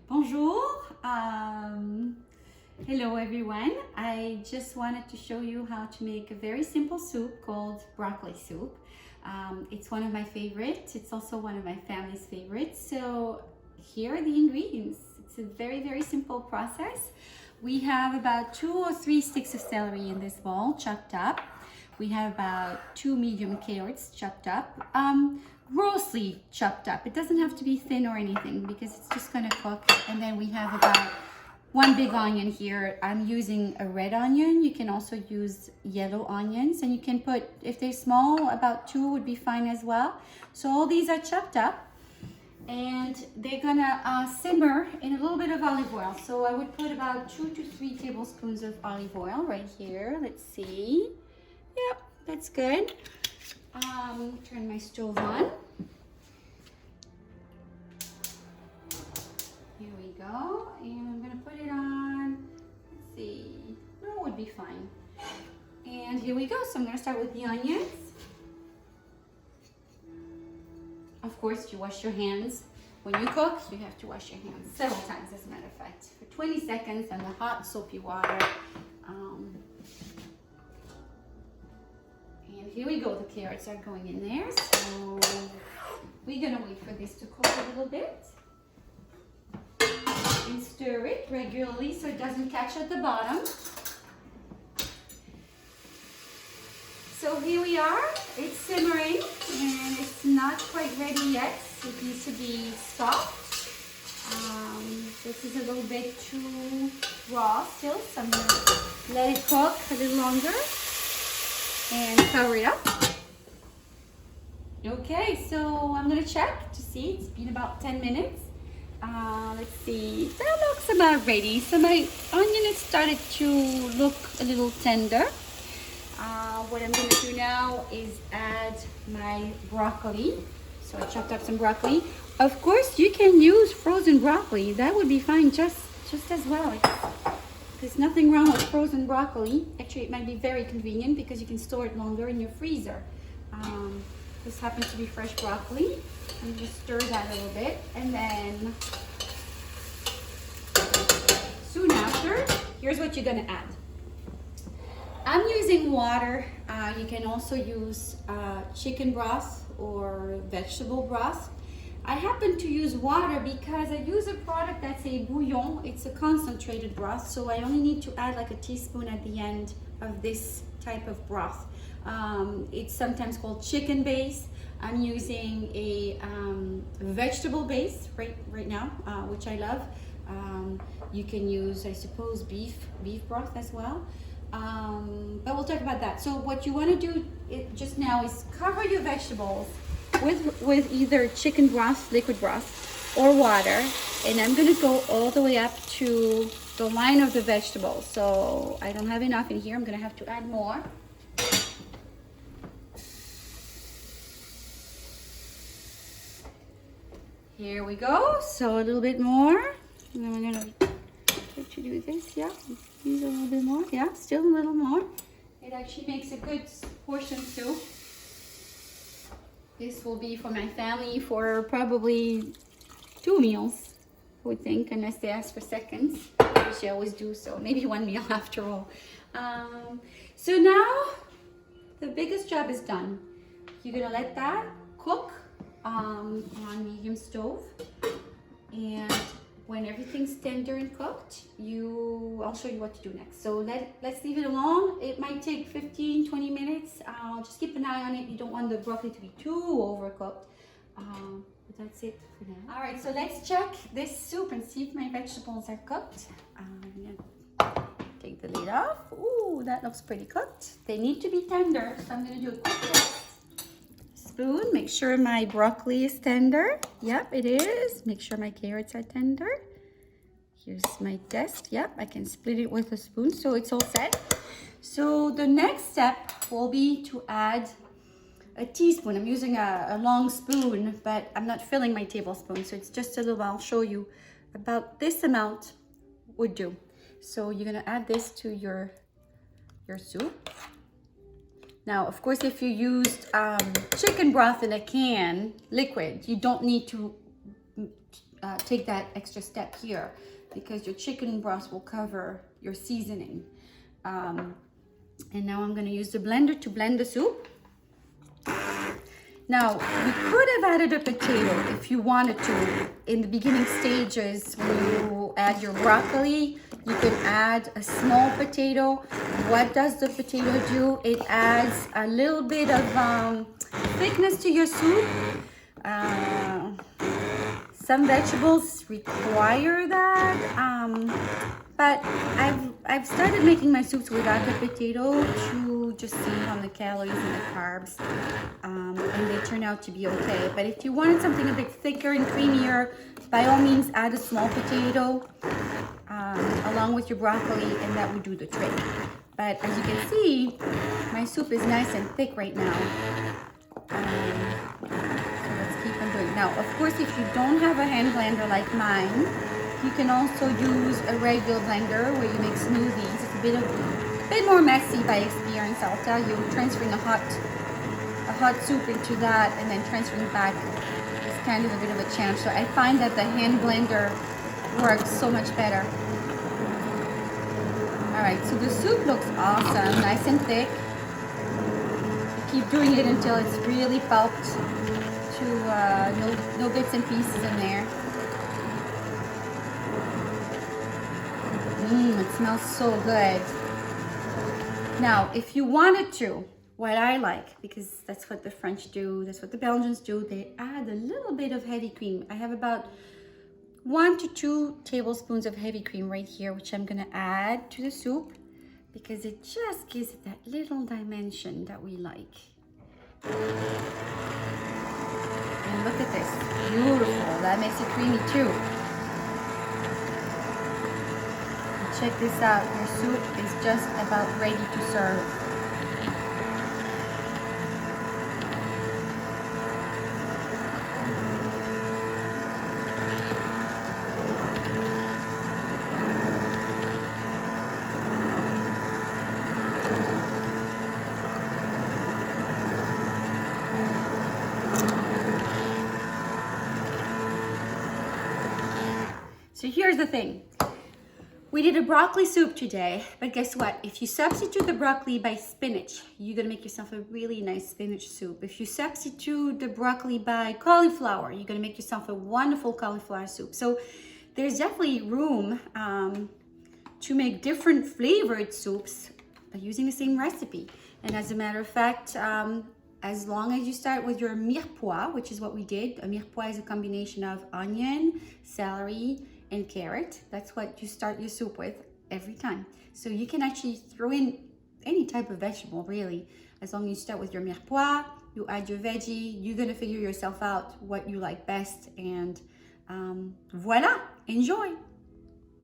Bonjour. Hello everyone. I just wanted to show you how to make a very simple soup called broccoli soup. It's one of my favorites. It's also one of my family's favorites. So here are the ingredients. It's a very simple process. We have about 2 or 3 sticks of celery in this bowl chopped up. We have about 2 medium carrots chopped up, grossly chopped up. It doesn't have to be thin or anything because it's just gonna cook. And then we have about 1 big onion here. I'm using a red onion. You can also use yellow onions, and you can put, if they're small, about 2 would be fine as well. So all these are chopped up, and they're gonna simmer in a little bit of olive oil. So I would put about 2 to 3 tablespoons of olive oil right here. Let's see. Yep, that's good. Turn my stove on. Here we go, and I'm gonna put it on. Let's see, that would be fine. And here we go. So I'm gonna start with the onions. Of course, you wash your hands. When you cook, you have to wash your hands several times, as a matter of fact, for 20 seconds in the hot soapy water. And here we go, the carrots are going in there. So we're gonna wait for this to cook a little bit. And stir it regularly so it doesn't catch at the bottom. So here we are, it's simmering and it's not quite ready yet. It needs to be soft. This is a little bit too raw still, so I'm gonna let it cook a little longer and cover it up. Okay, so I'm gonna check to see. It's been about 10 minutes. Let's see, that looks about ready. So my onion has started to look a little tender. What I'm gonna do now is add my broccoli. So I chopped up some broccoli. Of course, you can use frozen broccoli. That would be fine just as well. There's nothing wrong with frozen broccoli. Actually, it might be very convenient because you can store it longer in your freezer. This happens to be fresh broccoli. I'm just stir that a little bit, and then soon after, here's what you're gonna add. I'm using water. You can also use chicken broth or vegetable broth. I happen to use water because I use a product that's a bouillon. It's a concentrated broth, so I only need to add like a teaspoon at the end of this type of broth. It's sometimes called chicken base. I'm using a vegetable base right now, which I love. You can use, I suppose, beef broth as well. But we'll talk about that. So what you want to do just now is cover your vegetables with either chicken broth, liquid broth, or water. And I'm going to go all the way up to the line of the vegetables. So I don't have enough in here. I'm going to have to add more. Here we go. So a little bit more. And then we're going to do this. Yeah, use a little bit more. Yeah, still a little more. It actually makes a good portion soup. This will be for my family for probably 2 meals, I would think, unless they ask for seconds, which they always do, so maybe 1 meal after all. So now the biggest job is done. You're gonna let that cook on medium stove, and when everything's tender and cooked, I'll show you what to do next. So let's leave it alone. It might take 15-20 minutes. Just keep an eye on it. You don't want the broccoli to be too overcooked. But that's it for now. All right, so let's check this soup and see if my vegetables are cooked. I'm gonna take the lid off. Ooh, that looks pretty cooked. They need to be tender, so I'm gonna do a quick test. Spoon, make sure my broccoli is tender. Yep, it is. Make sure my carrots are tender. Here's my test. Yep, I can split it with a spoon, so it's all set. So the next step will be to add a teaspoon. I'm using a long spoon, but I'm not filling my tablespoon, so it's just a little. I'll show you about this amount would do. So you're gonna add this to your soup. Now, of course, if you used chicken broth in a can, liquid, you don't need to take that extra step here because your chicken broth will cover your seasoning. And now I'm going to use the blender to blend the soup. Now, you could have added a potato if you wanted to. In the beginning stages, when you add your broccoli, you can add a small potato. What does the potato do? It adds a little bit of thickness to your soup. Some vegetables require that, but I've started making my soups without the potato to just save on the calories and the carbs, and they turn out to be okay. But if you wanted something a bit thicker and creamier, by all means add a small potato along with your broccoli, and that would do the trick. But as you can see, my soup is nice and thick right now. Now, of course, if you don't have a hand blender like mine, you can also use a regular blender where you make smoothies. It's a bit more messy by experience, I'll tell you. Transferring a hot soup into that and then transferring back is kind of a bit of a challenge. So I find that the hand blender works so much better. All right, so the soup looks awesome, nice and thick. Keep doing it until it's really pulped. No bits and pieces in there. It smells so good. Now, if you wanted to, what I like, because that's what the French do, that's what the Belgians do, they add a little bit of heavy cream. I have about 1 to 2 tablespoons of heavy cream right here, which I'm gonna add to the soup because it just gives it that little dimension that we like. And look at this, beautiful. That makes it creamy too. And check this out, your soup is just about ready to serve. So here's the thing. We did a broccoli soup today, but guess what? If you substitute the broccoli by spinach, you're gonna make yourself a really nice spinach soup. If you substitute the broccoli by cauliflower, you're gonna make yourself a wonderful cauliflower soup. So there's definitely room to make different flavored soups by using the same recipe. And as a matter of fact, as long as you start with your mirepoix, which is what we did. A mirepoix is a combination of onion, celery, and carrot. That's what you start your soup with every time. So you can actually throw in any type of vegetable, really. As long as you start with your mirepoix, you add your veggie, you're gonna figure yourself out what you like best, and voila, enjoy.